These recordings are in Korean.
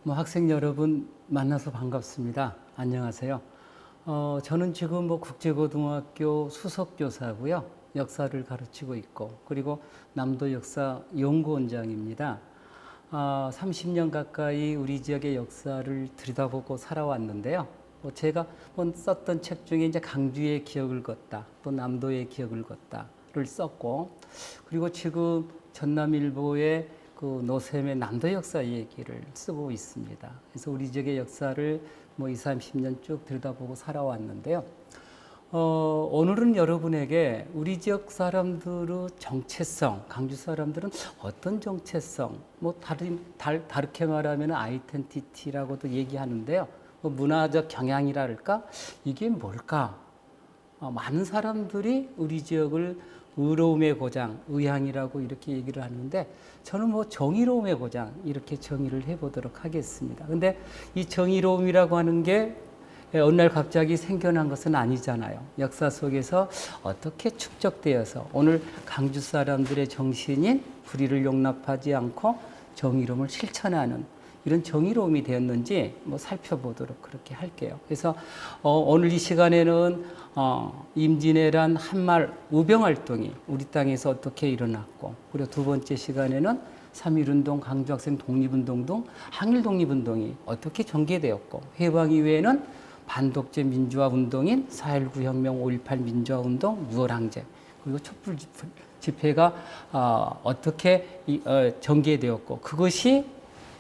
학생 여러분 만나서 반갑습니다. 안녕하세요. 저는 지금 국제고등학교 수석교사고요. 역사를 가르치고 있고, 그리고 남도 역사 연구원장입니다. 30년 가까이 우리 지역의 역사를 들여다보고 살아왔는데요. 제가 썼던 책 중에 이제 강주의 기억을 걷다, 또 남도의 기억을 걷다를 썼고, 그리고 지금 전남일보의 그 노샘의 남도 역사 얘기를 쓰고 있습니다. 그래서 우리 지역의 역사를 20, 30년 쭉 들여다보고 살아왔는데요. 오늘은 여러분에게 우리 지역 사람들의 정체성, 강주 사람들은 어떤 정체성, 다르게 말하면 아이덴티티라고도 얘기하는데요. 문화적 경향이랄까? 이게 뭘까? 많은 사람들이 우리 지역을 의로움의 고장, 의향이라고 이렇게 얘기를 하는데, 저는 정의로움의 고장, 이렇게 정의를 해보도록 하겠습니다. 근데 이 정의로움이라고 하는 게 어느 날 갑자기 생겨난 것은 아니잖아요. 역사 속에서 어떻게 축적되어서 오늘 강주 사람들의 정신인 불의를 용납하지 않고 정의로움을 실천하는 이런 정의로움이 되었는지 살펴보도록 그렇게 할게요. 그래서 오늘 이 시간에는 임진왜란 한말 우병활동이 우리 땅에서 어떻게 일어났고, 그리고 두 번째 시간에는 3.1운동, 강주학생 독립운동 등 항일 독립운동이 어떻게 전개되었고, 해방 이후에는 반독재 민주화운동인 4.19 혁명, 5.18 민주화운동, 6월 항쟁, 그리고 촛불 집회가 어떻게 전개되었고, 그것이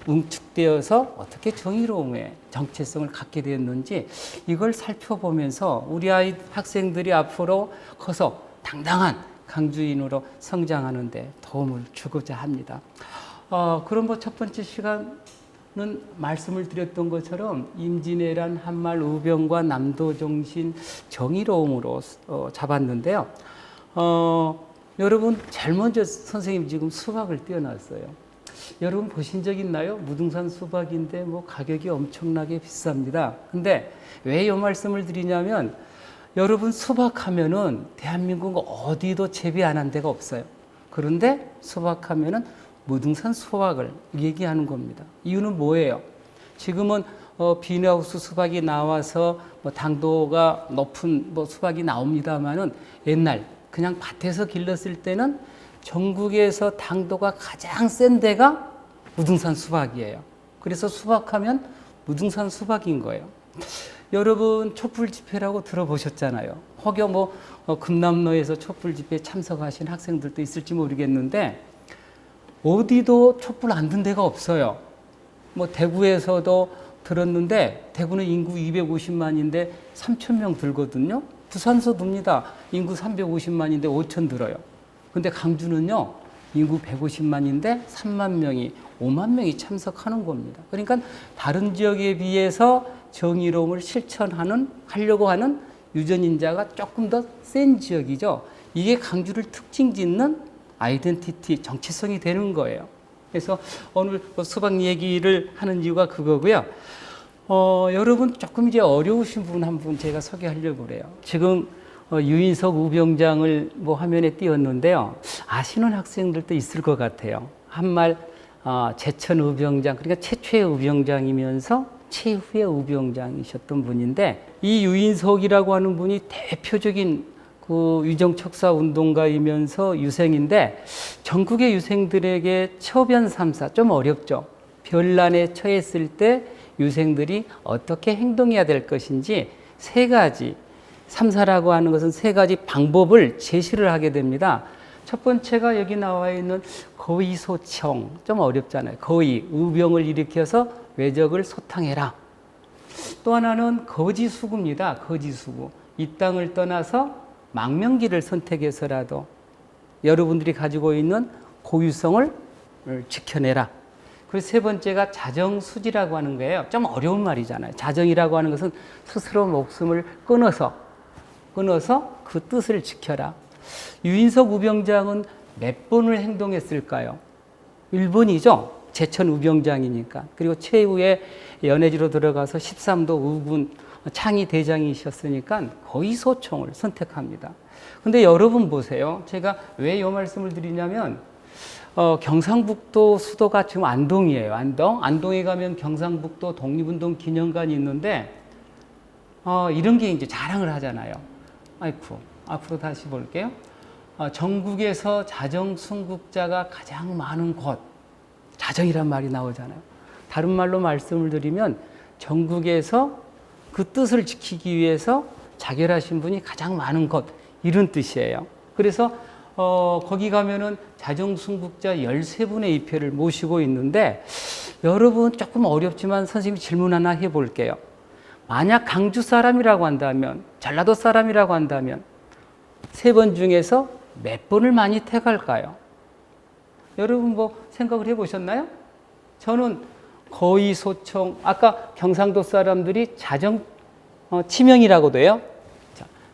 응축되어서 어떻게 정의로움의 정체성을 갖게 되었는지, 이걸 살펴보면서 우리 학생들이 앞으로 커서 당당한 강주인으로 성장하는 데 도움을 주고자 합니다. 그럼 첫 번째 시간은 말씀을 드렸던 것처럼 임진왜란 한말 우병과 남도 정신 정의로움으로 잡았는데요. 여러분, 제일 먼저 선생님 지금 수박을 띄워놨어요. 여러분 보신 적 있나요? 무등산 수박인데 가격이 엄청나게 비쌉니다. 근데 왜 이 말씀을 드리냐면, 여러분 수박하면은 대한민국 어디도 재배 안 한 데가 없어요. 그런데 수박하면은 무등산 수박을 얘기하는 겁니다. 이유는 뭐예요? 지금은 비닐하우스 수박이 나와서 당도가 높은 수박이 나옵니다만은, 옛날 그냥 밭에서 길렀을 때는 전국에서 당도가 가장 센 데가 무등산 수박이에요. 그래서 수박하면 무등산 수박인 거예요. 여러분 촛불 집회라고 들어보셨잖아요. 혹여 금남로에서 촛불 집회에 참석하신 학생들도 있을지 모르겠는데, 어디도 촛불 안 든 데가 없어요. 대구에서도 들었는데, 대구는 인구 250만인데 3,000명 들거든요. 부산서 듭니다. 인구 350만인데 5,000 들어요. 근데 강주는요, 인구 150만인데 3만 명이, 5만 명이 참석하는 겁니다. 그러니까 다른 지역에 비해서 정의로움을 하려고 하는 유전인자가 조금 더 센 지역이죠. 이게 강주를 특징 짓는 아이덴티티, 정체성이 되는 거예요. 그래서 오늘 수박 얘기를 하는 이유가 그거고요. 여러분 조금 이제 어려우신 분 한 분 제가 소개하려고 그래요. 지금 유인석 우병장을 화면에 띄웠는데요. 아시는 학생들도 있을 것 같아요. 한말 제천 우병장, 그러니까 최초의 우병장이면서 최후의 우병장이셨던 분인데, 이 유인석이라고 하는 분이 대표적인 그 위정척사 운동가이면서 유생인데, 전국의 유생들에게 처변 3사, 좀 어렵죠. 변란에 처했을 때 유생들이 어떻게 행동해야 될 것인지 세 가지, 3사라고 하는 것은 세 가지 방법을 제시를 하게 됩니다. 첫 번째가 여기 나와 있는 거의소청, 좀 어렵잖아요. 거의, 우병을 일으켜서 왜적을 소탕해라. 또 하나는 거지수구입니다. 거지수구. 이 땅을 떠나서 망명길을 선택해서라도 여러분들이 가지고 있는 고유성을 지켜내라. 그리고 세 번째가 자정수지라고 하는 거예요. 좀 어려운 말이잖아요. 자정이라고 하는 것은 스스로 목숨을 끊어서 그 뜻을 지켜라. 유인석 우병장은 몇 번을 행동했을까요? 1번이죠. 제천 우병장이니까. 그리고 최후에 연해지로 들어가서 13도 우군 창의 대장이셨으니까 거의 소총을 선택합니다. 근데 여러분 보세요. 제가 왜 이 말씀을 드리냐면, 경상북도 수도가 지금 안동이에요. 안동에 가면 경상북도 독립운동 기념관이 있는데 이런 게 이제 자랑을 하잖아요. 아이쿠, 앞으로 다시 볼게요. 전국에서 자정 순국자가 가장 많은 곳, 자정이란 말이 나오잖아요. 다른 말로 말씀을 드리면 전국에서 그 뜻을 지키기 위해서 자결하신 분이 가장 많은 곳, 이런 뜻이에요. 그래서 거기 가면은 자정순국자 13분의 입회를 모시고 있는데, 여러분 조금 어렵지만 선생님이 질문 하나 해볼게요. 만약 강주 사람이라고 한다면, 전라도 사람이라고 한다면 3번 중에서 몇 번을 많이 택할까요? 여러분 뭐 생각을 해보셨나요? 저는 거의 소총, 아까 경상도 사람들이 자정 치명이라고도 해요.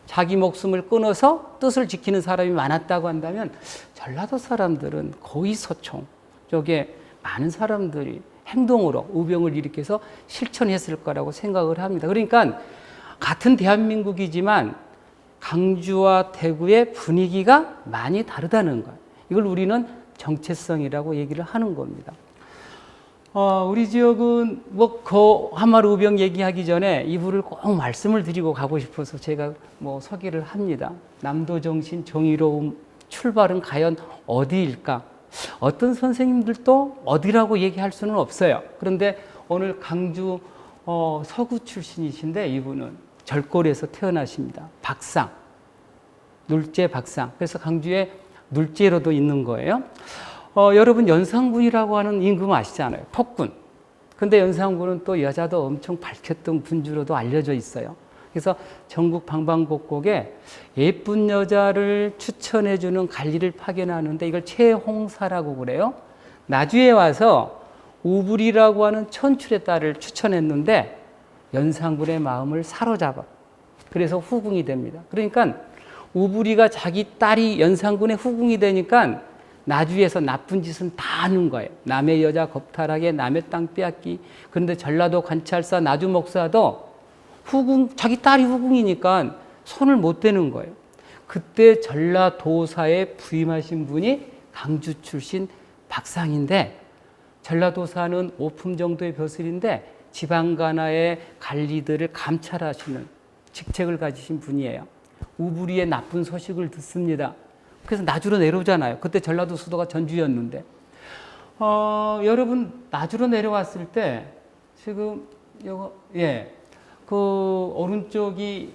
자기 목숨을 끊어서 뜻을 지키는 사람이 많았다고 한다면 전라도 사람들은 거의 소총 쪽에 많은 사람들이 행동으로 의병을 일으켜서 실천했을 거라고 생각을 합니다. 그러니까 같은 대한민국이지만 강주와 대구의 분위기가 많이 다르다는 거예요. 이걸 우리는 정체성이라고 얘기를 하는 겁니다. 우리 지역은 한마루 의병 얘기하기 전에 이분을 꼭 말씀을 드리고 가고 싶어서 제가 소개를 합니다. 남도정신 정의로움 출발은 과연 어디일까? 어떤 선생님들도 어디라고 얘기할 수는 없어요. 그런데 오늘 강주 서구 출신이신데 이분은 절골에서 태어나십니다. 박상, 눌제 박상. 그래서 강주에 눌제로도 있는 거예요. 여러분 연산군이라고 하는 임금 아시잖아요. 폭군. 근데 연산군은 또 여자도 엄청 밝혔던 군주로도 알려져 있어요. 그래서 전국 방방곡곡에 예쁜 여자를 추천해주는 관리를 파견하는데 이걸 최홍사라고 그래요. 나주에 와서 우불이라고 하는 천출의 딸을 추천했는데 연산군의 마음을 사로잡아. 그래서 후궁이 됩니다. 그러니까 우불이가 자기 딸이 연산군의 후궁이 되니까 나주에서 나쁜 짓은 다 하는 거예요. 남의 여자 겁탈하게, 남의 땅 빼앗기. 그런데 전라도 관찰사 나주 목사도 자기 딸이 후궁이니까 손을 못 대는 거예요. 그때 전라도사에 부임하신 분이 강주 출신 박상인데, 전라도사는 5품 정도의 벼슬인데 지방간하의 관리들을 감찰하시는 직책을 가지신 분이에요. 우불이의 나쁜 소식을 듣습니다. 그래서 나주로 내려오잖아요. 그때 전라도 수도가 전주였는데, 여러분 나주로 내려왔을 때 지금 그 오른쪽이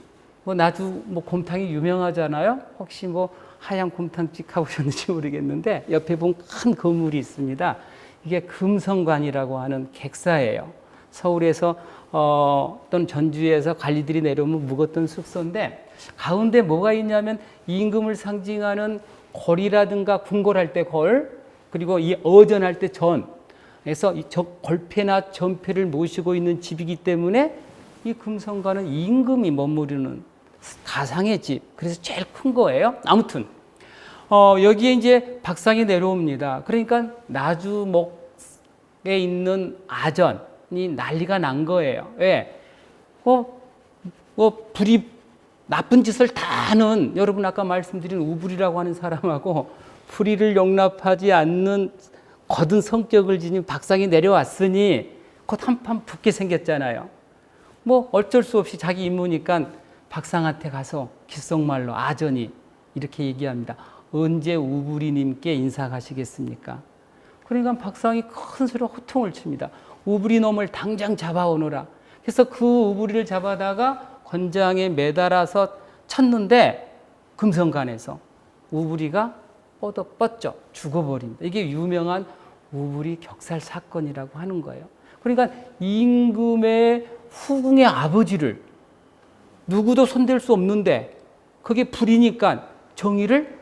나주 곰탕이 유명하잖아요. 혹시 하얀 곰탕집 가보셨는지 모르겠는데 옆에 보면 큰 건물이 있습니다. 이게 금성관이라고 하는 객사예요. 서울에서 또는 전주에서 관리들이 내려오면 묵었던 숙소인데, 가운데 뭐가 있냐면 임금을 상징하는 골이라든가 궁궐할 때 골, 그리고 이 어전할 때 전, 그래서 골패나 전패를 모시고 있는 집이기 때문에 이 금성관은 임금이 머무르는 가상의 집, 그래서 제일 큰 거예요. 아무튼 여기에 이제 박상이 내려옵니다. 그러니까 나주목에 있는 아전이 난리가 난 거예요. 왜? 불이 나쁜 짓을 다 하는, 여러분 아까 말씀드린 우불이라고 하는 사람하고 불의를 용납하지 않는 거든 성격을 지닌 박상이 내려왔으니 곧 한판 붙게 생겼잖아요. 어쩔 수 없이 자기 임무니까 박상한테 가서 귓속말로 아전이 이렇게 얘기합니다. 언제 우불이님께 인사가시겠습니까? 그러니까 박상이 큰 소리로 호통을 칩니다. 우불이 놈을 당장 잡아오너라. 그래서 그 우불이를 잡아다가 권장에 매달아서 쳤는데 금성관에서 우불이가 뻗었죠. 죽어버립니다. 이게 유명한 우불이 격살 사건이라고 하는 거예요. 그러니까 임금의 후궁의 아버지를 누구도 손댈 수 없는데 그게 불이니까 정의를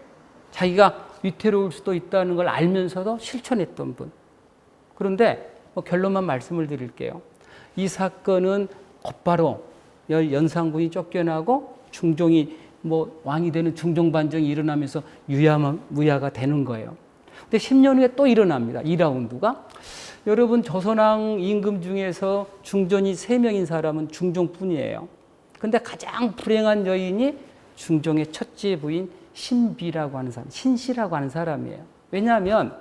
자기가 위태로울 수도 있다는 걸 알면서도 실천했던 분. 그런데 결론만 말씀을 드릴게요. 이 사건은 곧바로 연산군이 쫓겨나고 중종이 왕이 되는 중종반정이 일어나면서 유야무야가 되는 거예요. 근데 10년 후에 또 일어납니다. 2라운드가. 여러분 조선왕 임금 중에서 중전이 3명인 사람은 중종뿐이에요. 근데 가장 불행한 여인이 중종의 첫째 부인 신비라고 하는 사람, 신씨라고 하는 사람이에요. 왜냐하면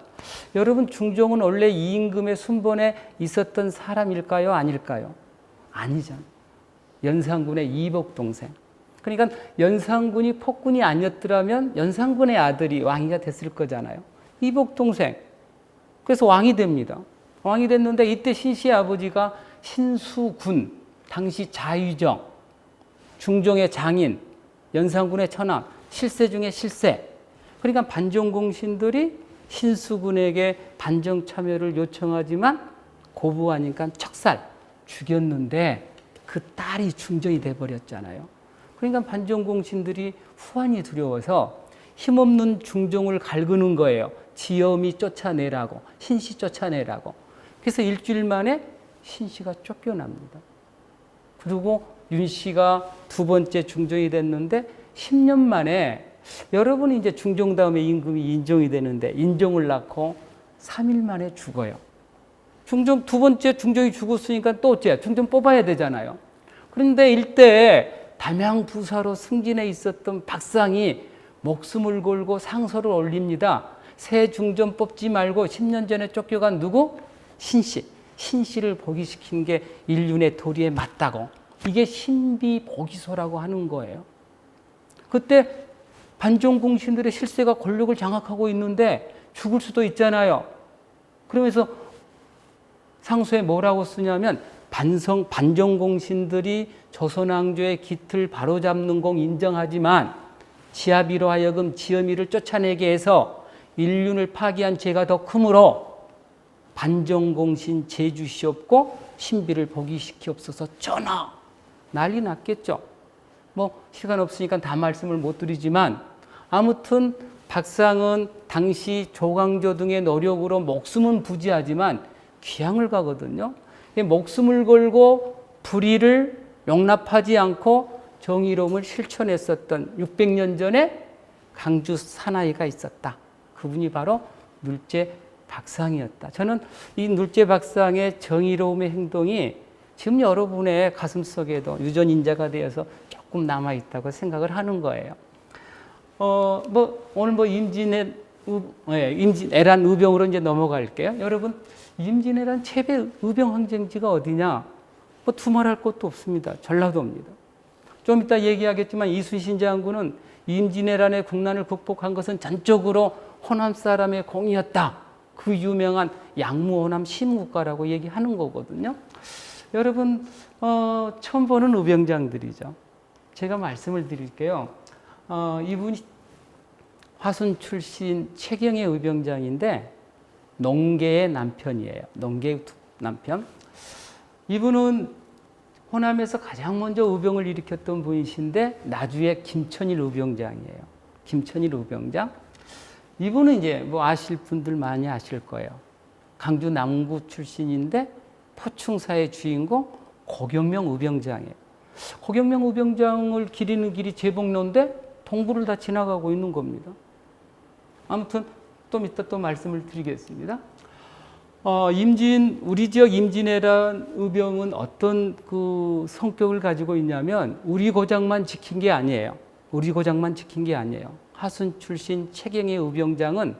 여러분 중종은 원래 이임금의 순번에 있었던 사람일까요? 아닐까요? 아니잖아요. 연산군의 이복 동생. 그러니까 연산군이 폭군이 아니었더라면 연산군의 아들이 왕이가 됐을 거잖아요. 이복 동생. 그래서 왕이 됩니다. 왕이 됐는데 이때 신씨의 아버지가 신수군, 당시 자유정, 중종의 장인, 연산군의 처남, 실세 중에 실세. 그러니까 반정공신들이 신수군에게 반정 참여를 요청하지만 고부하니까 척살 죽였는데 그 딸이 중정이 돼버렸잖아요. 그러니까 반정공신들이 후환이 두려워서 힘없는 중종을 갈구는 거예요. 지엄이 쫓아내라고, 신씨 쫓아내라고. 그래서 일주일 만에 신씨가 쫓겨납니다. 그리고 윤씨가 두 번째 중종이 됐는데 10년 만에 여러분이 이제 중종 다음에 임금이 인종이 되는데 인종을 낳고 3일 만에 죽어요. 중종 두 번째 중종이 죽었으니까 또 어째 중종 뽑아야 되잖아요. 그런데 일대 담양부사로 승진해 있었던 박상이 목숨을 걸고 상소를 올립니다. 새 중종 뽑지 말고 10년 전에 쫓겨간 누구? 신씨. 신씨를 복위시킨 게 인륜의 도리에 맞다고. 이게 신비복위소라고 하는 거예요. 그때 반정공신들의 실세가 권력을 장악하고 있는데 죽을 수도 있잖아요. 그러면서 상소에 뭐라고 쓰냐면 반정공신들이 조선왕조의 기틀 바로잡는 공 인정하지만 지아비로 하여금 지엄이를 쫓아내게 해서 인륜을 파기한 죄가 더 크므로 반정공신 제주시옵고 신비를 복위시키옵소서 전하. 난리 났겠죠. 뭐 시간 없으니까 다 말씀을 못 드리지만 아무튼 박상은 당시 조광조 등의 노력으로 목숨은 부지하지만 귀향을 가거든요. 목숨을 걸고 불의를 용납하지 않고 정의로움을 실천했었던 600년 전에 강주 사나이가 있었다. 그분이 바로 눌제 박상이었다. 저는 이 눌제 박상의 정의로움의 행동이 지금 여러분의 가슴속에도 유전인자가 되어서 조금 남아있다고 생각을 하는 거예요. 오늘 임진애란 의병으로 이제 넘어갈게요. 여러분, 임진애란 최대 의병 항쟁지가 어디냐? 두말할 것도 없습니다. 전라도입니다. 좀 이따 얘기하겠지만 이순신 장군은 임진애란의 국난을 극복한 것은 전적으로 호남 사람의 공이었다. 그 유명한 양무호남 심국가라고 얘기하는 거거든요. 여러분 처음 보는 의병장들이죠. 제가 말씀을 드릴게요. 이분이 화순 출신 최경의 의병장인데 농계의 남편이에요. 농계의 남편. 이분은 호남에서 가장 먼저 의병을 일으켰던 분이신데 나주의 김천일 의병장이에요. 김천일 의병장. 이분은 이제 뭐 아실 분들 많이 아실 거예요. 강주 남구 출신인데 포충사의 주인공 고경명 의병장이에요. 고경명 의병장을 기리는 길이 제복로인데 동부를 다 지나가고 있는 겁니다. 아무튼 좀 이따 또 말씀을 드리겠습니다. 우리 지역 임진애란 의병은 어떤 그 성격을 가지고 있냐면 우리 고장만 지킨 게 아니에요. 우리 고장만 지킨 게 아니에요. 하순 출신 최경의 의병장은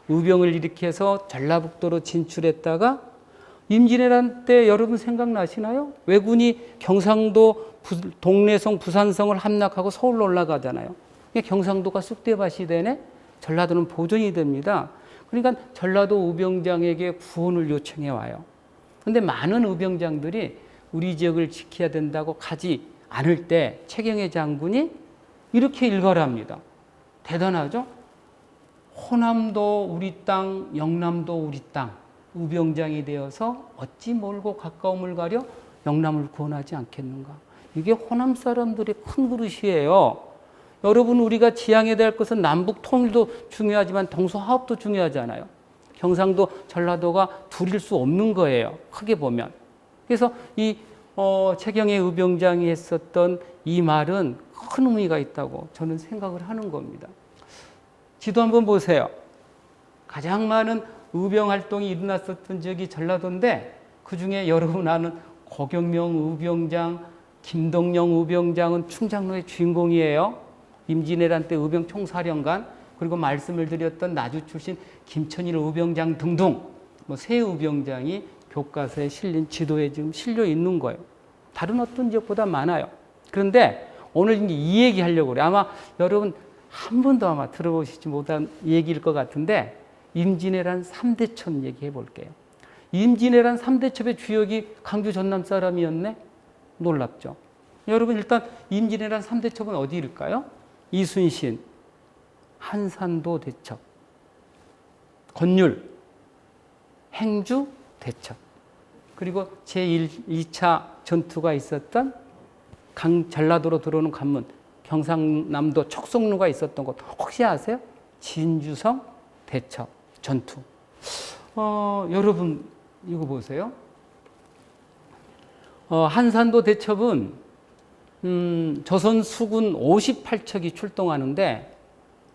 의병을 일으켜서 전라북도로 진출했다가 임진왜란 때 여러분 생각나시나요? 왜군이 경상도 동래성, 부산성을 함락하고 서울로 올라가잖아요. 경상도가 쑥대밭이 되네. 전라도는 보존이 됩니다. 그러니까 전라도 의병장에게 구원을 요청해 와요. 그런데 많은 의병장들이 우리 지역을 지켜야 된다고 가지 않을 때 최경의 장군이 이렇게 일갈합니다. 대단하죠? 호남도 우리 땅, 영남도 우리 땅. 의병장이 되어서 어찌 멀고 가까움을 가려 영남을 구원하지 않겠는가. 이게 호남 사람들의 큰 그릇이에요. 여러분, 우리가 지향해야 될 것은 남북 통일도 중요하지만 동서화합도 중요하잖아요. 경상도, 전라도가 둘일 수 없는 거예요. 크게 보면. 그래서 이 최경의 의병장이 했었던 이 말은 큰 의미가 있다고 저는 생각을 하는 겁니다. 지도 한번 보세요. 가장 많은 의병 활동이 일어났었던 지역이 전라도인데 그중에 여러분 아는 고경명 의병장, 김동영 의병장은 충장로의 주인공이에요. 임진왜란 때 의병 총사령관, 그리고 말씀을 드렸던 나주 출신 김천일 우병장 등등 세 우병장이 교과서에 실린 지도에 지금 실려 있는 거예요. 다른 어떤 지역보다 많아요. 그런데 오늘 이제 이 얘기 하려고 그래요. 아마 여러분 한 번도 아마 들어보시지 못한 얘기일 것 같은데 임진왜란 3대첩 얘기해 볼게요. 임진왜란 3대첩의 주역이 강주 전남 사람이었네? 놀랍죠. 여러분 일단 임진왜란 3대첩은 어디일까요? 이순신, 한산도 대첩, 건율, 행주 대첩, 그리고 제1차 전투가 있었던 전라도로 들어오는 관문, 경상남도 척성루가 있었던 곳 혹시 아세요? 진주성 대첩 전투. 여러분 이거 보세요. 한산도 대첩은 조선 수군 58척이 출동하는데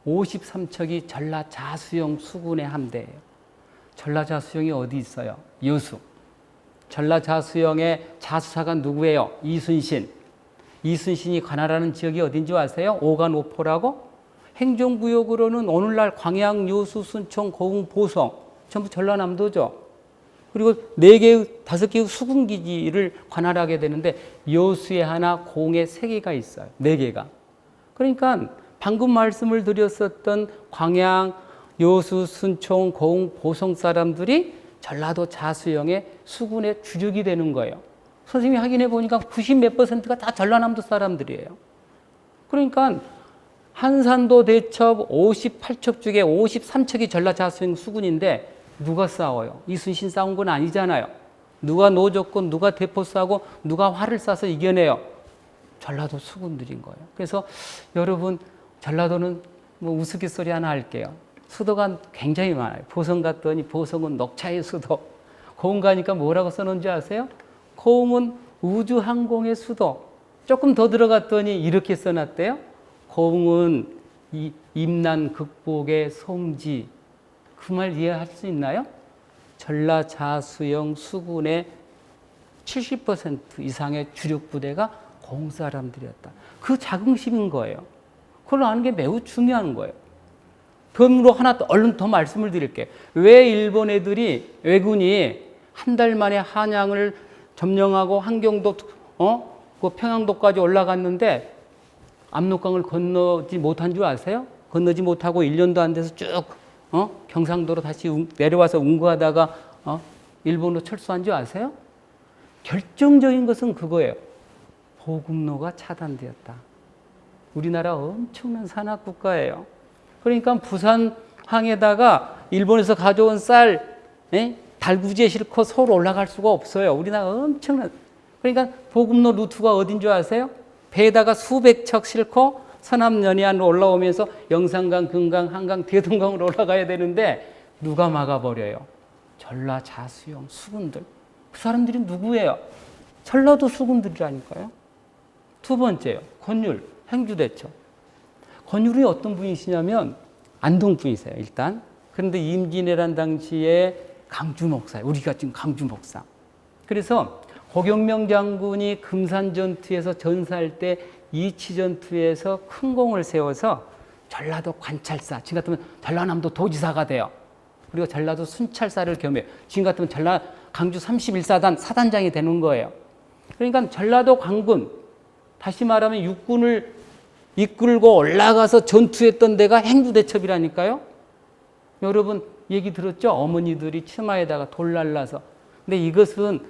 53척이 전라자수영 수군의 함대예요. 전라자수영이 어디 있어요? 여수. 전라자수영의 자수사가 누구예요? 이순신. 이순신이 관할하는 지역이 어딘지 아세요? 오간오포라고. 행정구역으로는 오늘날 광양, 여수, 순천, 고흥, 보성 전부 전라남도죠. 그리고 4개, 5개의 수군기지를 관할하게 되는데 여수에 하나, 공에 3개가 있어요. 4개가. 그러니까 방금 말씀을 드렸었던 광양, 여수, 순천, 고흥, 보성 사람들이 전라도 자수영의 수군의 주력이 되는 거예요. 선생님이 확인해 보니까 90몇 %가 다 전라남도 사람들이에요. 그러니까 한산도 대첩 58척 중에 53척이 전라자수영 수군인데 누가 싸워요? 이순신 싸운 건 아니잖아요. 누가 노졌고 누가 대포 쏴고 누가 활을 쏴서 이겨내요? 전라도 수군들인 거예요. 그래서 여러분 전라도는 우스갯소리 하나 할게요. 수도가 굉장히 많아요. 보성 갔더니 보성은 녹차의 수도. 고흥 가니까 뭐라고 써놓은지 아세요? 고흥은 우주항공의 수도. 조금 더 들어갔더니 이렇게 써놨대요. 고흥은 임난 극복의 성지. 그 말 이해할 수 있나요? 전라자수영 수군의 70% 이상의 주력 부대가 고흥 사람들이었다. 그 자긍심인 거예요. 그걸 아는 게 매우 중요한 거예요. 덤으로 하나 얼른 더 말씀을 드릴게요. 왜 일본 애들이 왜군이 한 달 만에 한양을 점령하고 한경도 그 평양도까지 올라갔는데 압록강을 건너지 못한 줄 아세요? 건너지 못하고 1년도 안 돼서 쭉 경상도로 다시 내려와서 운구하다가 일본으로 철수한 줄 아세요? 결정적인 것은 그거예요. 보급로가 차단되었다. 우리나라 엄청난 산악국가예요. 그러니까 부산항에다가 일본에서 가져온 쌀, 달구지에 싣고 서울 올라갈 수가 없어요. 우리나라 엄청난. 그러니까 보급로 루트가 어딘 줄 아세요? 배에다가 수백 척 싣고 서남 연해안으로 올라오면서 영산강, 금강, 한강, 대동강으로 올라가야 되는데 누가 막아버려요? 전라자수영 수군들. 그 사람들이 누구예요? 전라도 수군들이라니까요. 두 번째요. 권율, 행주대첩. 권율이 어떤 분이시냐면 안동 분이세요. 일단. 그런데 임진왜란 당시에 강주 목사예요. 우리가 지금 강주 목사. 그래서 고경명 장군이 금산전투에서 전사할 때 이치전투에서 큰 공을 세워서 전라도 관찰사, 지금 같으면 전라남도 도지사가 돼요. 그리고 전라도 순찰사를 겸해요. 지금 같으면 강주 31사단 사단장이 되는 거예요. 그러니까 전라도 관군, 다시 말하면 육군을 이끌고 올라가서 전투했던 데가 행주대첩이라니까요. 여러분 얘기 들었죠? 어머니들이 치마에다가 돌 날라서. 근데 이것은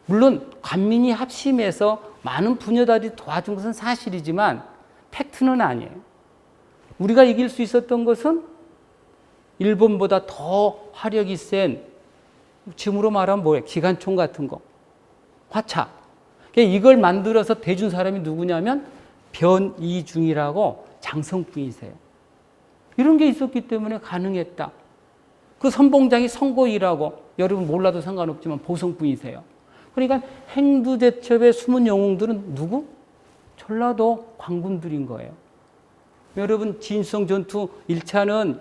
물론 관민이 합심해서 많은 부녀들이 도와준 것은 사실이지만 팩트는 아니에요. 우리가 이길 수 있었던 것은 일본보다 더 화력이 센, 지금으로 말하면 뭐예요? 기관총 같은 거, 화차. 이걸 만들어서 대준 사람이 누구냐면 변이중이라고 장성분이세요. 이런 게 있었기 때문에 가능했다. 그 선봉장이 성고이라고, 여러분 몰라도 상관없지만 보성분이세요. 그러니까 행두대첩의 숨은 영웅들은 누구? 전라도 관군들인 거예요. 여러분 진성 전투 1차는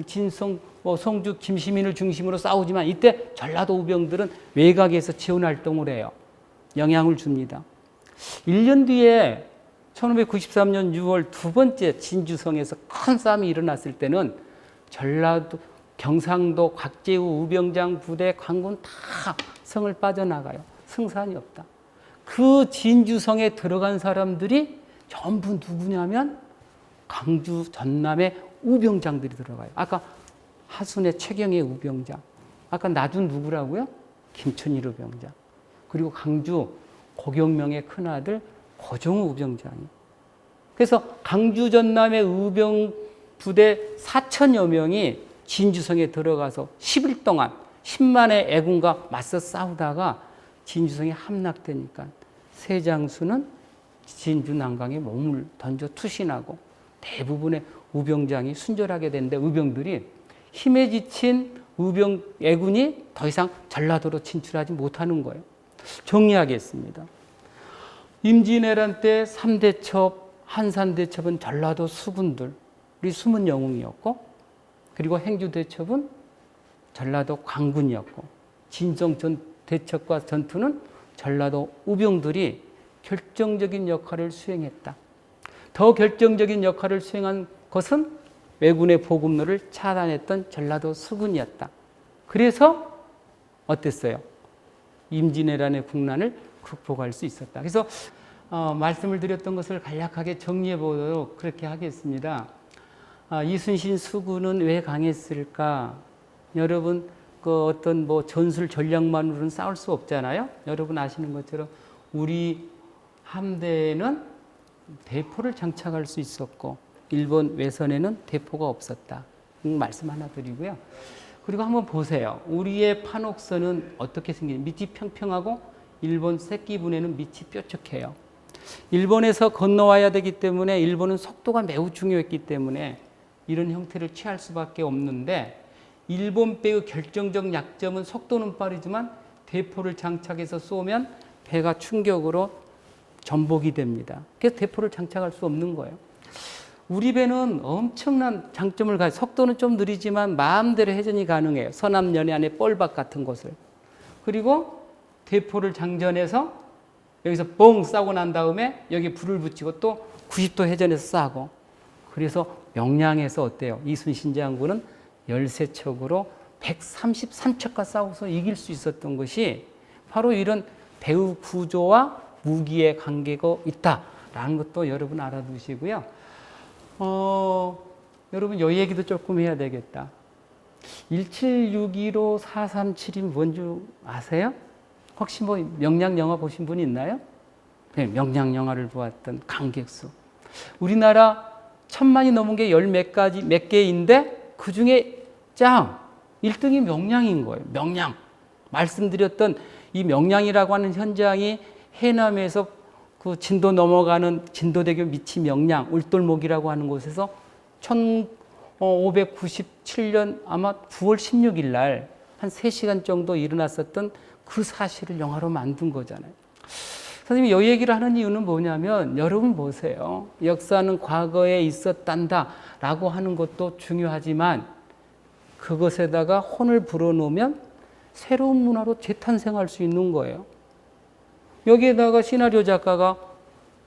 진성, 성주, 김시민을 중심으로 싸우지만 이때 전라도 우병들은 외곽에서 지원 활동을 해요. 영향을 줍니다. 1년 뒤에 1593년 6월 두 번째 진주성에서 큰 싸움이 일어났을 때는 전라도, 경상도, 곽재우, 우병장 부대, 관군 다 성을 빠져나가요. 승산이 없다. 그 진주성에 들어간 사람들이 전부 누구냐면 광주, 전남의 우병장들이 들어가요. 아까 하순의 최경의 우병장. 아까 나준 누구라고요? 김천일 우병장. 그리고 광주 고경명의 큰아들 고종우 우병장이. 그래서 강주 전남의 우병 부대 4천여 명이 진주성에 들어가서 10일 동안 10만의 애군과 맞서 싸우다가 진주성이 함락되니까 세장수는 진주 난강에 몸을 던져 투신하고 대부분의 우병장이 순절하게 되는데 우병들이 힘에 지친 우병 애군이 더 이상 전라도로 진출하지 못하는 거예요. 정리하겠습니다. 임진왜란 때 3대첩, 한산대첩은 전라도 수군들이 숨은 영웅이었고, 그리고 행주대첩은 전라도 관군이었고, 진성 대첩과 전투는 전라도 우병들이 결정적인 역할을 수행했다. 더 결정적인 역할을 수행한 것은 왜군의 보급로를 차단했던 전라도 수군이었다. 그래서 어땠어요? 임진왜란의 국난을 극복할 수 있었다. 그래서 말씀을 드렸던 것을 간략하게 정리해 보도록 그렇게 하겠습니다. 이순신 수군은 왜 강했을까? 여러분 그 어떤 뭐 전술 전략만으로는 싸울 수 없잖아요. 여러분 아시는 것처럼 우리 함대에는 대포를 장착할 수 있었고 일본 외선에는 대포가 없었다. 말씀 하나 드리고요. 그리고 한번 보세요. 우리의 판옥선은 어떻게 생기냐? 밑이 평평하고 일본 새끼분해는 밑이 뾰족해요. 일본에서 건너와야 되기 때문에 일본은 속도가 매우 중요했기 때문에 이런 형태를 취할 수밖에 없는데 일본 배의 결정적 약점은 속도는 빠르지만 대포를 장착해서 쏘면 배가 충격으로 전복이 됩니다. 그래서 대포를 장착할 수 없는 거예요. 우리 배는 엄청난 장점을 가지고 속도는 좀 느리지만 마음대로 회전이 가능해요. 서남 연해안의 뻘밭 같은 곳을. 그리고 대포를 장전해서 여기서 뻥 싸고 난 다음에 여기 불을 붙이고 또 90도 회전해서 쏴고. 그래서 명량에서 어때요? 이순신 장군은 13척으로 133척과 싸워서 이길 수 있었던 것이 바로 이런 배후 구조와 무기의 관계가 있다라는 것도 여러분 알아두시고요. 여러분 이 얘기도 조금 해야 되겠다. 1762로 437이 뭔지 아세요? 혹시 뭐 명량 영화 보신 분 있나요? 네, 명량 영화를 보았던 관객수. 우리나라 1000만이 넘은 게 몇 개인데 그 중에 짱 1등이 명량인 거예요. 명량. 말씀드렸던 이 명량이라고 하는 현장이 해남에서 그 진도 넘어가는 진도대교 밑이 명량, 울돌목이라고 하는 곳에서 1597년 아마 9월 16일 날 한 3시간 정도 일어났었던 그 사실을 영화로 만든 거잖아요. 선생님이 이 얘기를 하는 이유는 뭐냐면 여러분 보세요. 역사는 과거에 있었단다 라고 하는 것도 중요하지만 그것에다가 혼을 불어넣으면 새로운 문화로 재탄생할 수 있는 거예요. 여기에다가 시나리오 작가가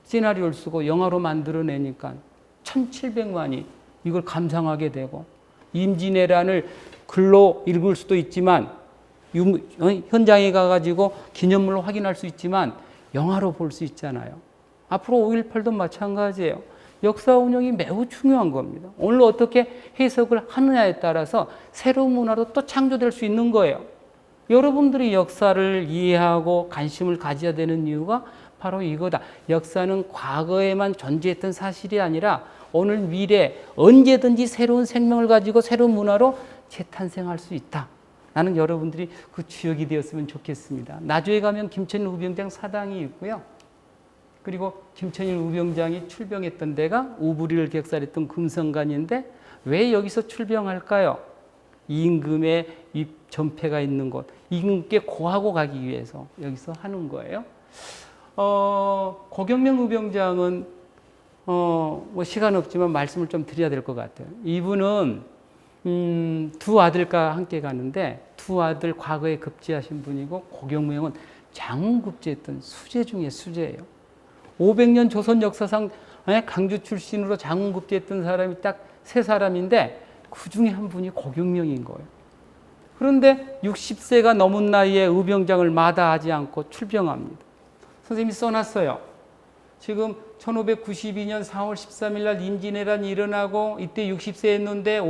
시나리오를 쓰고 영화로 만들어내니까 1700만이 이걸 감상하게 되고 임진왜란을 글로 읽을 수도 있지만 현장에 가가지고 기념물로 확인할 수 있지만 영화로 볼 수 있잖아요. 앞으로 5.18도 마찬가지예요. 역사 운영이 매우 중요한 겁니다. 오늘 어떻게 해석을 하느냐에 따라서 새로운 문화로 또 창조될 수 있는 거예요. 여러분들이 역사를 이해하고 관심을 가져야 되는 이유가 바로 이거다. 역사는 과거에만 존재했던 사실이 아니라 오늘 미래 언제든지 새로운 생명을 가지고 새로운 문화로 재탄생할 수 있다. 나는 여러분들이 그 주역이 되었으면 좋겠습니다. 나주에 가면 김천일 우병장 사당이 있고요. 그리고 김천일 우병장이 출병했던 데가 우부리를 격살했던 금성관인데 왜 여기서 출병할까요? 임금의 전패가 있는 곳, 임금께 고하고 가기 위해서 여기서 하는 거예요. 고경명 우병장은 뭐 시간 없지만 말씀을 좀 드려야 될 것 같아요. 이분은 두 아들과 함께 가는데 두 아들 과거에 급제하신 분이고 고경명은 장군급제했던 수제 중에 수제예요. 500년 조선 역사상 강주 출신으로 장훈급제했던 사람이 딱 3사람인데 그 중에 한 분이 고경명인 거예요. 그런데 60세가 넘은 나이에 의병장을 마다하지 않고 출병합니다. 선생님이 써놨어요. 지금 1592년 4월 13일 날 임진왜란이 일어나고 이때 60세였는데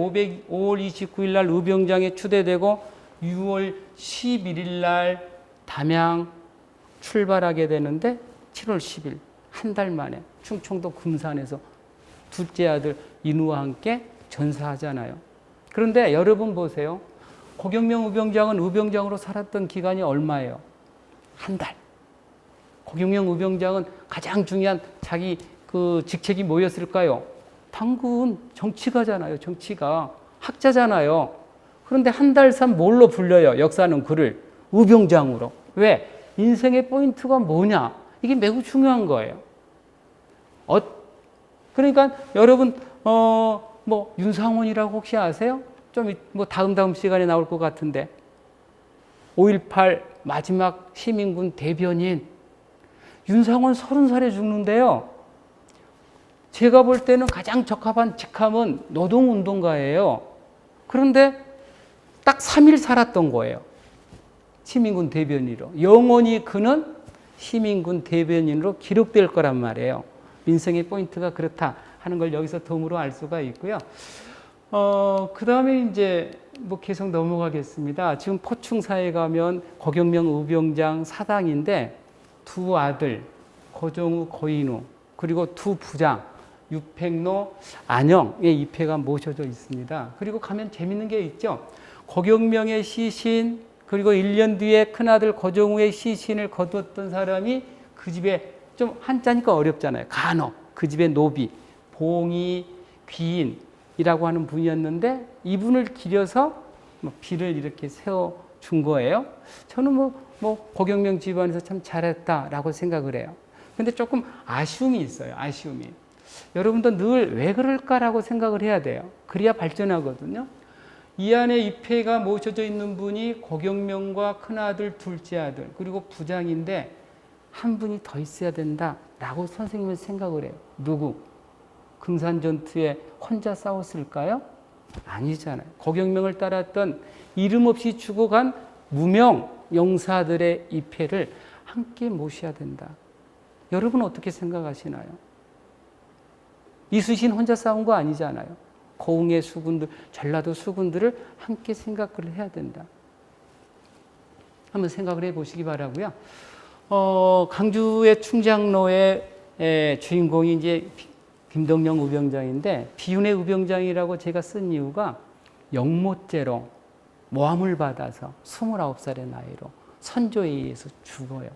5월 29일 날 의병장에 추대되고 6월 11일 날 담양 출발하게 되는데 7월 10일 한 달 만에 충청도 금산에서 둘째 아들 인우와 함께 전사하잖아요. 그런데 여러분 보세요. 고경명 의병장은 의병장으로 살았던 기간이 얼마예요? 한 달. 고경명 의병장은 가장 중요한 자기 그 직책이 뭐였을까요? 당군 정치가잖아요. 정치가 학자잖아요. 그런데 한 달 산 뭘로 불려요? 역사는 그를 의병장으로. 왜? 인생의 포인트가 뭐냐? 이게 매우 중요한 거예요. 그러니까 여러분 뭐 윤상원이라고 혹시 아세요? 좀 뭐 다음 시간에 나올 것 같은데 5.18 마지막 시민군 대변인 윤상원 30살에 죽는데요. 제가 볼 때는 가장 적합한 직함은 노동운동가예요. 그런데 딱 3일 살았던 거예요. 시민군 대변인으로. 영원히 그는 시민군 대변인으로 기록될 거란 말이에요. 민생의 포인트가 그렇다 하는 걸 여기서 덤으로 알 수가 있고요. 그 다음에 이제 뭐 계속 넘어가겠습니다. 지금 포충사에 가면 고경명 의병장 사당인데 두 아들 고종우, 고인우 그리고 두 부장 유팽로, 안영의 입회가 모셔져 있습니다. 그리고 가면 재밌는 게 있죠. 고경명의 시신 그리고 1년 뒤에 큰아들 고종우의 시신을 거두었던 사람이 그 집에 좀 한자니까 어렵잖아요. 간호, 그 집의 노비, 봉이, 귀인이라고 하는 분이었는데 이분을 기려서 비를 이렇게 세워준 거예요. 저는 뭐 고경명 집안에서 참 잘했다라고 생각을 해요. 근데 조금 아쉬움이 있어요. 아쉬움이. 여러분도 늘 왜 그럴까라고 생각을 해야 돼요. 그래야 발전하거든요. 이 안에 입회가 모셔져 있는 분이 고경명과 큰아들, 둘째 아들 그리고 부장인데 한 분이 더 있어야 된다라고 선생님은 생각을 해요. 누구? 금산전투에 혼자 싸웠을까요? 아니잖아요. 고경명을 따랐던 이름 없이 죽어간 무명 용사들의 입회를 함께 모셔야 된다. 여러분은 어떻게 생각하시나요? 이순신 혼자 싸운 거 아니잖아요. 고흥의 수군들, 전라도 수군들을 함께 생각을 해야 된다. 한번 생각을 해보시기 바라고요. 강주의 충장로의 주인공이 이제 김덕령 의병장인데 비운의 의병장이라고 제가 쓴 이유가 영모죄로 모함을 받아서 29살의 나이로 선조에 의해서 죽어요.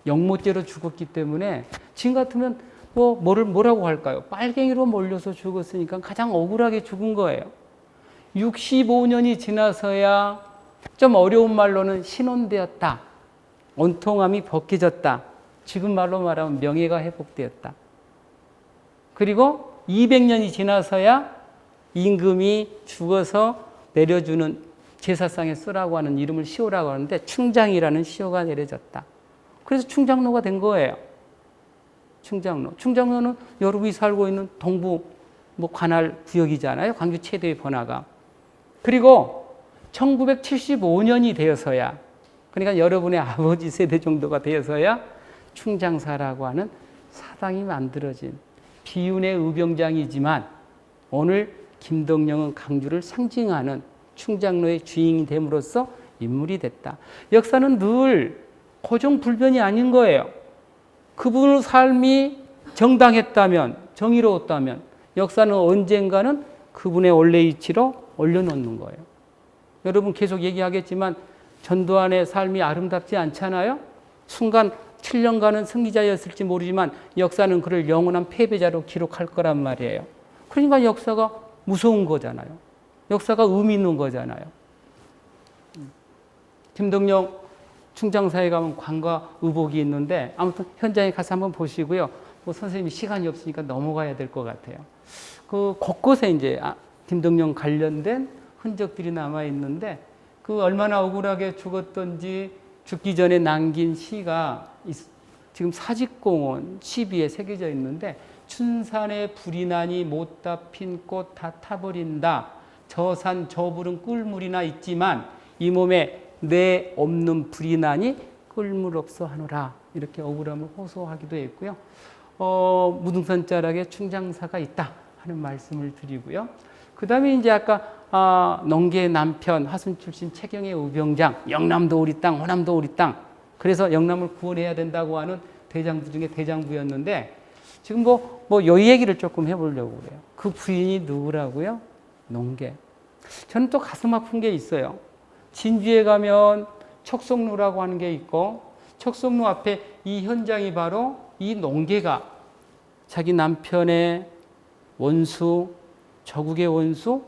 영모죄로 죽었기 때문에 지금 같으면 뭐라고 할까요? 빨갱이로 몰려서 죽었으니까 가장 억울하게 죽은 거예요. 65년이 지나서야 좀 어려운 말로는 신원되었다. 온통함이 벗겨졌다. 지금 말로 말하면 명예가 회복되었다. 그리고 200년이 지나서야 임금이 죽어서 내려주는 제사상에 쓰라고 하는 이름을 시호라고 하는데 충장이라는 시호가 내려졌다. 그래서 충장로가 된 거예요. 충장로. 충장로는 여러분이 살고 있는 동부 관할 구역이잖아요. 광주 최대의 번화가. 그리고 1975년이 되어서야, 그러니까 여러분의 아버지 세대 정도가 되어서야 충장사라고 하는 사당이 만들어진 비운의 의병장이지만 오늘 김덕령은 강주를 상징하는 충장로의 주인이 됨으로써 인물이 됐다. 역사는 늘 고정불변이 아닌 거예요. 그분의 삶이 정당했다면, 정의로웠다면 역사는 언젠가는 그분의 원래 위치로 올려놓는 거예요. 여러분 계속 얘기하겠지만 전두환의 삶이 아름답지 않잖아요. 순간 7년간은 승리자였을지 모르지만 역사는 그를 영원한 패배자로 기록할 거란 말이에요. 그러니까 역사가 무서운 거잖아요. 역사가 의미 있는 거잖아요. 김덕령 충장사에 가면 관과 의복이 있는데 아무튼 현장에 가서 한번 보시고요. 선생님이 시간이 없으니까 넘어가야 될 것 같아요. 그 곳곳에 이제 김덕령 관련된 흔적들이 남아 있는데 그 얼마나 억울하게 죽었던지 죽기 전에 남긴 시가 지금 사직공원 12에 새겨져 있는데 춘산에 불이 나니 못다 핀 꽃 다 타버린다. 저 산 저 불은 꿀물이나 있지만 이 몸에 내 없는 불이 나니 꿀물 없어 하노라. 이렇게 억울함을 호소하기도 했고요. 무등산 자락에 충장사가 있다 하는 말씀을 드리고요. 그 다음에 이제 아까 농계의 남편 화순 출신 최경의 우병장, 영남도 우리 땅, 호남도 우리 땅. 그래서 영남을 구원해야 된다고 하는 대장부 중에 대장부였는데 지금 요 얘기를 조금 해보려고 그래요. 그 부인이 누구라고요? 농계. 저는 또 가슴 아픈 게 있어요. 진주에 가면 척성루라고 하는 게 있고 척성루 앞에 이 현장이 바로 이 농계가 자기 남편의 원수, 저국의 원수,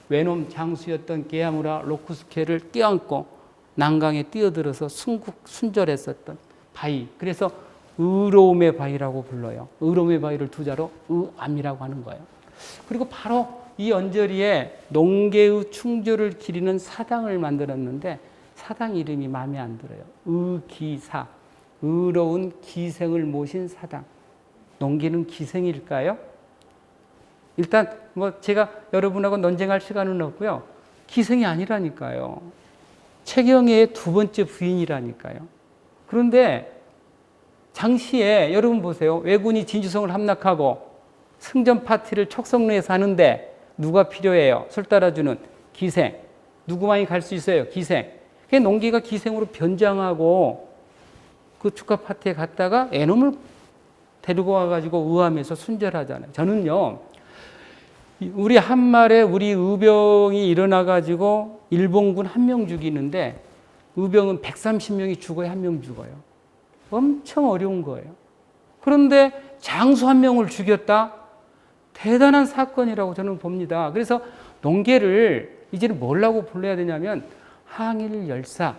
외놈 장수였던 게야무라 로쿠스케를 껴안고 난강에 뛰어들어서 순절했었던 바위. 그래서 의로움의 바위라고 불러요. 의로움의 바위를 두 자로 의암이라고 하는 거예요. 그리고 바로 이 언저리에 농계의 충조를 기리는 사당을 만들었는데 사당 이름이 마음에 안 들어요. 의기사, 의로운 기생을 모신 사당. 농계는 기생일까요? 일단 제가 여러분하고 논쟁할 시간은 없고요. 기생이 아니라니까요. 최경애의 두 번째 부인이라니까요. 그런데 당시에 여러분 보세요. 왜군이 진주성을 함락하고 승전 파티를 척성루에서 하는데 누가 필요해요? 술 따라주는 기생. 누구만이 갈 수 있어요? 기생. 그 농계가 기생으로 변장하고 그 축하 파티에 갔다가 애놈을 데리고 와가지고 의암에서 순절하잖아요. 저는요, 우리 한말에 우리 의병이 일어나가지고 일본군 1명 죽이는데 의병은 130명이 죽어야 1명 죽어요. 엄청 어려운 거예요. 그런데 장수 1명을 죽였다? 대단한 사건이라고 저는 봅니다. 그래서 농계를 이제는 뭐라고 불러야 되냐면 항일열사라고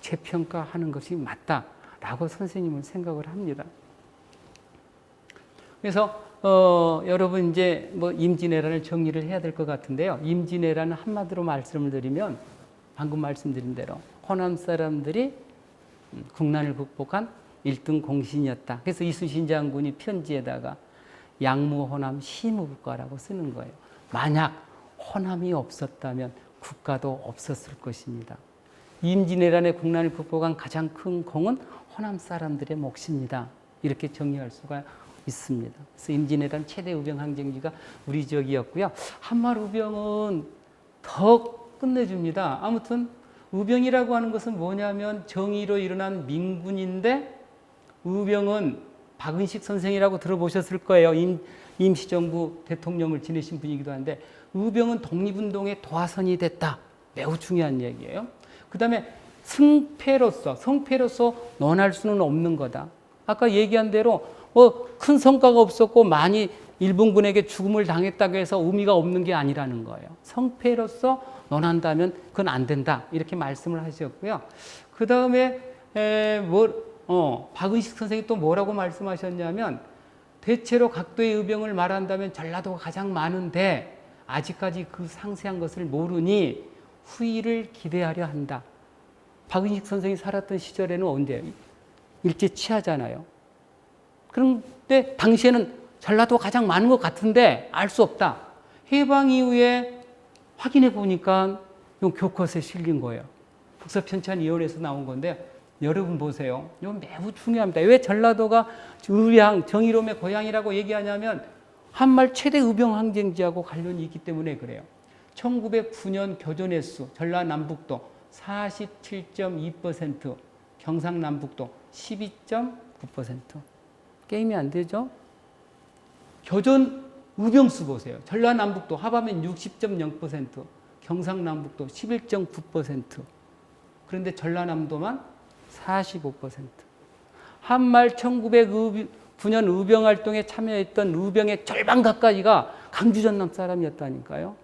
재평가하는 것이 맞다라고 선생님은 생각을 합니다. 그래서 여러분 이제 임진왜란을 정리를 해야 될 것 같은데요. 임진왜란은 한마디로 말씀을 드리면 방금 말씀드린 대로 호남 사람들이 국난을 극복한 1등 공신이었다. 그래서 이순신 장군이 편지에다가 양무호남 시무국가라고 쓰는 거예요. 만약 호남이 없었다면 국가도 없었을 것입니다. 임진왜란의 국난을 극복한 가장 큰 공은 호남 사람들의 몫입니다. 이렇게 정리할 수가 있습니다. 그래서 임진왜란 최대 의병 항쟁지가 우리 지역이었고요. 한말 의병은 더 끝내줍니다. 아무튼 의병이라고 하는 것은 뭐냐면 정의로 일어난 민군인데 의병은 박은식 선생이라고 들어보셨을 거예요. 임시정부 대통령을 지내신 분이기도 한데 의병은 독립운동의 도화선이 됐다. 매우 중요한 얘기예요. 그 다음에 성패로서 논할 수는 없는 거다. 아까 얘기한 대로 큰 성과가 없었고 많이 일본군에게 죽음을 당했다고 해서 의미가 없는 게 아니라는 거예요. 성패로서 논한다면 그건 안 된다. 이렇게 말씀을 하셨고요. 그 다음에 박은식 선생이 또 뭐라고 말씀하셨냐면 대체로 각도의 의병을 말한다면 전라도가 가장 많은데 아직까지 그 상세한 것을 모르니 후일을 기대하려 한다. 박은식 선생이 살았던 시절에는 언제? 일제 치하잖아요. 그런데 당시에는 전라도가 가장 많은 것 같은데 알 수 없다. 해방 이후에 확인해 보니까 교컷에 실린 거예요. 국사편찬위원회에서 나온 건데 여러분 보세요. 이건 매우 중요합니다. 왜 전라도가 의량, 정의로움의 고향이라고 얘기하냐면 한말 최대 의병 항쟁지하고 관련이 있기 때문에 그래요. 1909년 교전횟수 전라남북도 47.2%, 경상남북도 12.9%. 게임이 안 되죠? 교전 의병수 보세요. 전라남북도 합하면 60.0%, 경상남북도 11.9%. 그런데 전라남도만 45%. 한말 1909년 의병활동에 참여했던 의병의 절반 가까이가 강주 전남 사람이었다니까요.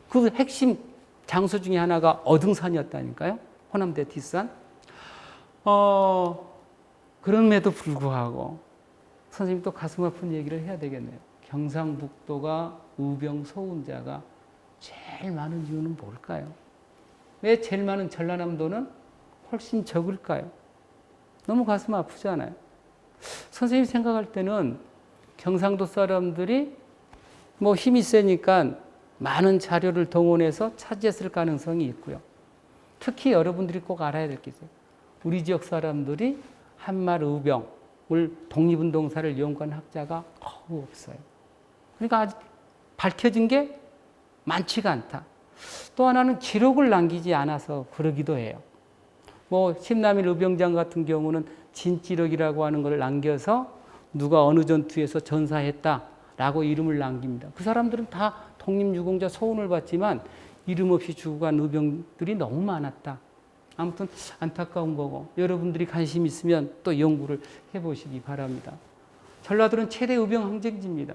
그 핵심 장소 중에 하나가 어등산이었다니까요. 호남대 뒷산. 그럼에도 불구하고 선생님 또 가슴 아픈 얘기를 해야 되겠네요. 경상북도가 의병 소음자가 제일 많은 이유는 뭘까요? 왜 제일 많은 전라남도는 훨씬 적을까요? 너무 가슴 아프잖아요. 선생님이 생각할 때는 경상도 사람들이 뭐 힘이 세니까 많은 자료를 동원해서 차지했을 가능성이 있고요. 특히 여러분들이 꼭 알아야 될 게 있어요. 우리 지역 사람들이 한말 의병을 독립운동사를 연구한 학자가 거의 없어요. 그러니까 아직 밝혀진 게 많지가 않다. 또 하나는 기록을 남기지 않아서 그러기도 해요. 뭐 심남일 의병장 같은 경우는 진지록이라고 하는 걸 남겨서 누가 어느 전투에서 전사했다라고 이름을 남깁니다. 그 사람들은 다 독립유공자 소원을 받지만 이름 없이 죽어간 의병들이 너무 많았다. 아무튼 안타까운 거고 여러분들이 관심 있으면 또 연구를 해보시기 바랍니다. 전라도는 최대 의병 항쟁지입니다.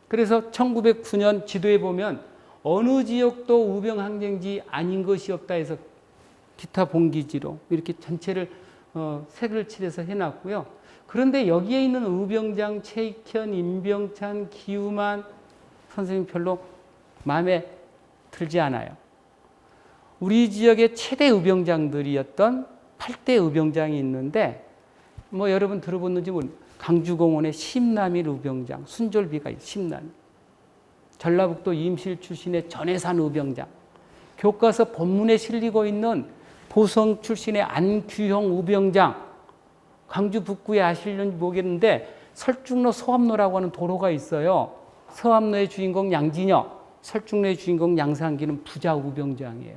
그래서 1909년 지도에 보면 어느 지역도 의병 항쟁지 아닌 것이 없다 해서 기타 봉기지로 이렇게 전체를 색을 칠해서 해놨고요. 그런데 여기에 있는 의병장, 최익현, 임병찬, 기우만 선생님 별로 마음에 들지 않아요. 우리 지역의 최대 의병장들이었던 8대 의병장이 있는데 뭐 여러분 들어봤는지 모르겠어요. 강주공원의 심남일 의병장, 순졸비가 있어요. 심남일. 전라북도 임실 출신의 전해산 의병장, 교과서 본문에 실리고 있는 보성 출신의 안규형 의병장, 광주 북구에 아실는지 모르겠는데 설중로 서암로라고 하는 도로가 있어요. 서암로의 주인공 양진여, 설중로의 주인공 양상기는 부자 의병장이에요.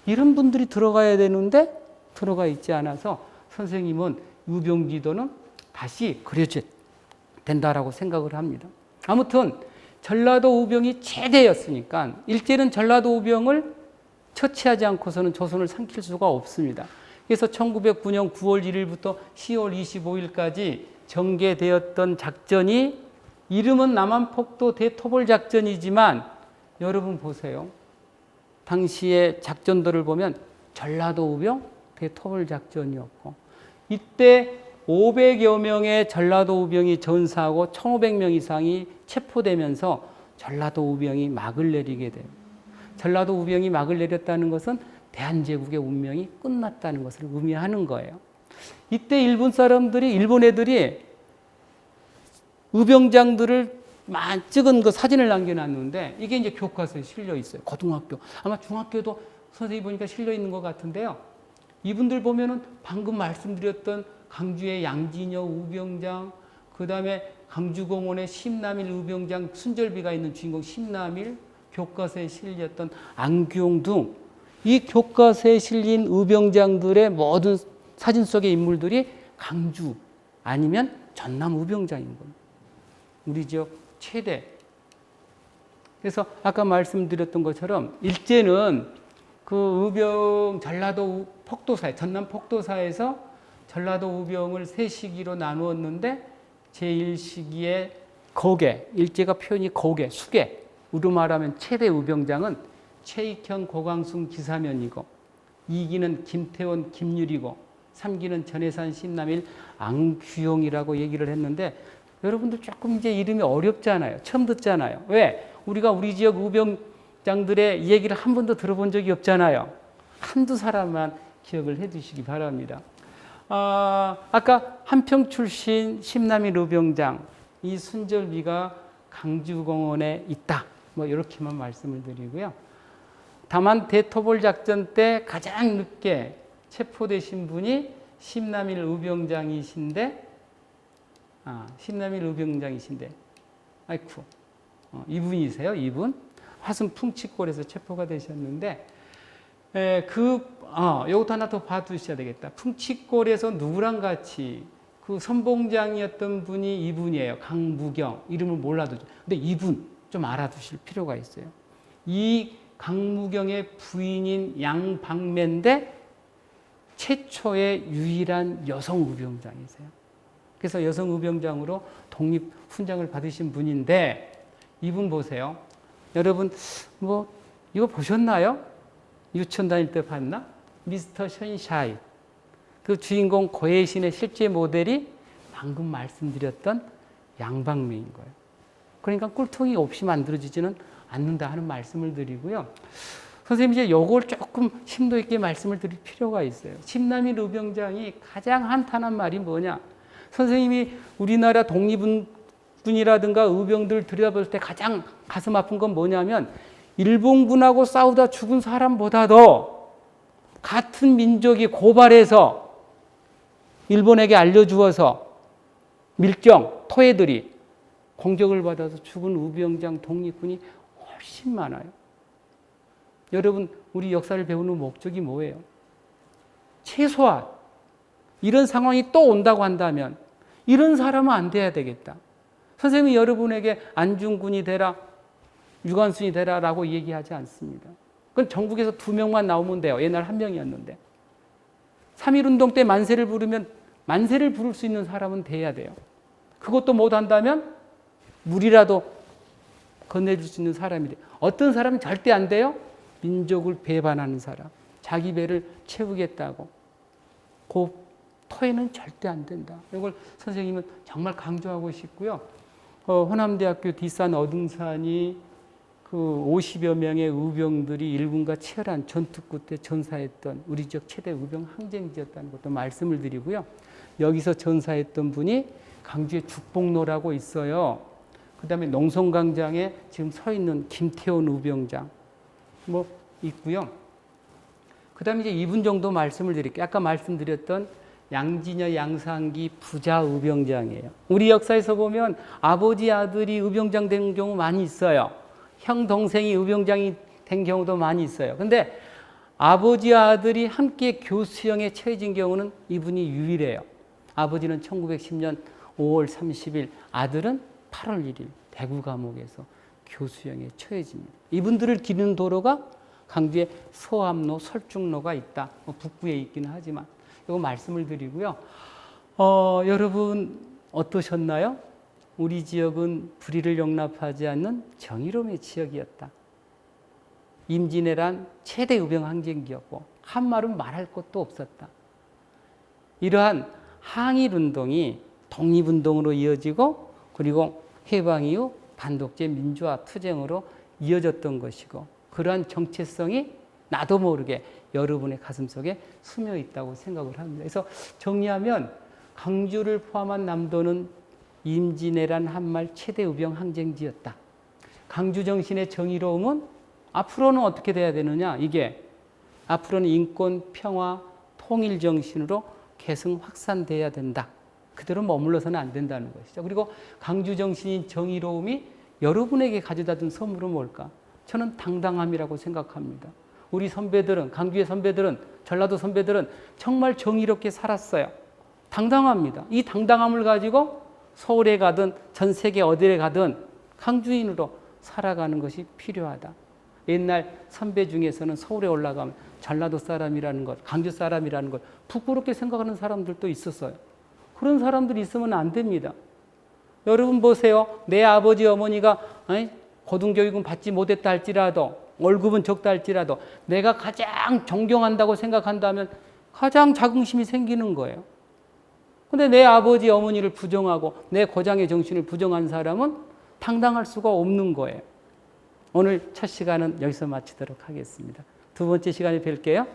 이런 분들이 들어가야 되는데 들어가 있지 않아서 선생님은 의병지도는 다시 그려져야 된다라고 생각을 합니다. 아무튼 전라도 의병이 최대였으니까 일제는 전라도 의병을 처치하지 않고서는 조선을 삼킬 수가 없습니다. 그래서 1909년 9월 1일부터 10월 25일까지 전개되었던 작전이 이름은 남한폭도 대토벌 작전이지만 여러분 보세요. 당시의 작전들을 보면 전라도 의병 대토벌 작전이었고 이때 500여 명의 전라도 의병이 전사하고 1,500명 이상이 체포되면서 전라도 의병이 막을 내리게 돼요. 전라도 의병이 막을 내렸다는 것은 대한제국의 운명이 끝났다는 것을 의미하는 거예요. 이때 일본 애들이 의병장들을 찍은 그 사진을 남겨놨는데 이게 이제 교과서에 실려 있어요. 고등학교. 아마 중학교도 선생님 보니까 실려 있는 것 같은데요. 이분들 보면은 방금 말씀드렸던 강주의 양진여 의병장, 그 다음에 강주공원의 심남일 의병장 순절비가 있는 주인공 심남일, 교과서에 실렸던 안규용 등 이 교과서에 실린 의병장들의 모든 사진 속의 인물들이 강주 아니면 전남 의병장인 겁니다. 우리 지역 최대. 그래서 아까 말씀드렸던 것처럼 일제는 그 의병 전라도 폭도사에 전남 폭도사에서 전라도 의병을 세 시기로 나누었는데 제1시기에 거계, 일제가 표현이 거계, 수계, 우리 말하면 최대 의병장은 최익현, 고광순, 기사면이고 2기는 김태원, 김유리고 3기는 전해산, 신남일, 안규용이라고 얘기를 했는데 여러분들 조금 이제 이름이 어렵잖아요. 처음 듣잖아요. 왜? 우리가 우리 지역 의병장들의 얘기를 한 번도 들어본 적이 없잖아요. 한두 사람만 기억을 해 두시기 바랍니다. 아까 한평 출신 심남일 의병장 이 순절비가 강주공원에 있다. 뭐 이렇게만 말씀을 드리고요. 다만 대토벌 작전 때 가장 늦게 체포되신 분이 심남일 의병장이신데 아이쿠 이분이세요. 이분 화순 풍치골에서 체포가 되셨는데 이것도 하나 더 봐두셔야 되겠다. 풍치골에서 누구랑 같이 그 선봉장이었던 분이 이분이에요. 강무경. 이름을 몰라도. 근데 이분 좀 알아두실 필요가 있어요. 이 강무경의 부인인 양방매인데 최초의 유일한 여성 의병장이세요. 그래서 여성 의병장으로 독립 훈장을 받으신 분인데 이분 보세요. 여러분 뭐 이거 보셨나요? 유치원 다닐 때 봤나? 미스터 션샤인. 그 주인공 고혜신의 실제 모델이 방금 말씀드렸던 양방매인 거예요. 그러니까 꿀통이 없이 만들어지지는 않는다 하는 말씀을 드리고요. 선생님 이제 요걸 조금 심도 있게 말씀을 드릴 필요가 있어요. 심남일 의병장이 가장 한탄한 말이 뭐냐? 선생님이 우리나라 독립군이라든가 의병들 들여다볼 때 가장 가슴 아픈 건 뭐냐면 일본군하고 싸우다 죽은 사람보다도 같은 민족이 고발해서 일본에게 알려주어서 밀정, 토해들이 공격을 받아서 죽은 의병장 독립군이 훨씬 많아요. 여러분, 우리 역사를 배우는 목적이 뭐예요? 최소한 이런 상황이 또 온다고 한다면 이런 사람은 안 돼야 되겠다. 선생님이 여러분에게 안중근이 되라, 유관순이 되라라고 얘기하지 않습니다. 그건 전국에서 2명만 나오면 돼요. 옛날 1명이었는데. 3.1운동 때 만세를 부르면 만세를 부를 수 있는 사람은 돼야 돼요. 그것도 못한다면 물이라도 건네줄 수 있는 사람이 돼요. 어떤 사람은 절대 안 돼요? 민족을 배반하는 사람. 자기 배를 채우겠다고. 그 토해는 절대 안 된다. 이걸 선생님은 정말 강조하고 싶고요. 호남대학교 뒷산 어등산이 그 50여 명의 의병들이 일군과 치열한 전투 끝에 전사했던 우리 지역 최대 의병 항쟁지였다는 것도 말씀을 드리고요. 여기서 전사했던 분이 강주의 죽복로라고 있어요. 그 다음에 농성광장에 지금 서 있는 김태원 의병장 뭐 있고요. 그 다음에 이제 이분 정도 말씀을 드릴게요. 아까 말씀드렸던 양진여 양상기 부자 의병장이에요. 우리 역사에서 보면 아버지 아들이 의병장 된 경우 많이 있어요. 형 동생이 의병장이 된 경우도 많이 있어요. 근데 아버지 아들이 함께 교수형에 처해진 경우는 이분이 유일해요. 아버지는 1910년 5월 30일, 아들은 8월 1일 대구 감옥에서 교수형에 처해집니다. 이분들을 기르는 도로가 강주에 서암로, 설중로가 있다. 북부에 있기는 하지만 이거 말씀을 드리고요. 여러분 어떠셨나요? 우리 지역은 불의를 용납하지 않는 정의로움의 지역이었다. 임진왜란 최대 의병 항쟁기였고 한말은 말할 것도 없었다. 이러한 항일운동이 독립운동으로 이어지고 그리고 해방 이후 반독재 민주화 투쟁으로 이어졌던 것이고 그러한 정체성이 나도 모르게 여러분의 가슴속에 스며 있다고 생각을 합니다. 그래서 정리하면 강주를 포함한 남도는 임진왜란 한말 최대 의병 항쟁지였다. 강주 정신의 정의로움은 앞으로는 어떻게 돼야 되느냐? 이게 앞으로는 인권, 평화, 통일 정신으로 계승 확산돼야 된다. 그대로 머물러서는 안 된다는 것이죠. 그리고 강주 정신인 정의로움이 여러분에게 가져다 준 선물은 뭘까? 저는 당당함이라고 생각합니다. 우리 선배들은, 강주의 선배들은, 전라도 선배들은 정말 정의롭게 살았어요. 당당합니다. 이 당당함을 가지고 서울에 가든 전 세계 어디에 가든 강주인으로 살아가는 것이 필요하다. 옛날 선배 중에서는 서울에 올라가면 전라도 사람이라는 것, 강주 사람이라는 걸 부끄럽게 생각하는 사람들도 있었어요. 그런 사람들이 있으면 안 됩니다. 여러분 보세요. 내 아버지 어머니가 고등교육은 받지 못했다 할지라도 월급은 적다 할지라도 내가 가장 존경한다고 생각한다면 가장 자긍심이 생기는 거예요. 근데 내 아버지 어머니를 부정하고 내 고장의 정신을 부정한 사람은 당당할 수가 없는 거예요. 오늘 첫 시간은 여기서 마치도록 하겠습니다. 두 번째 시간에 뵐게요.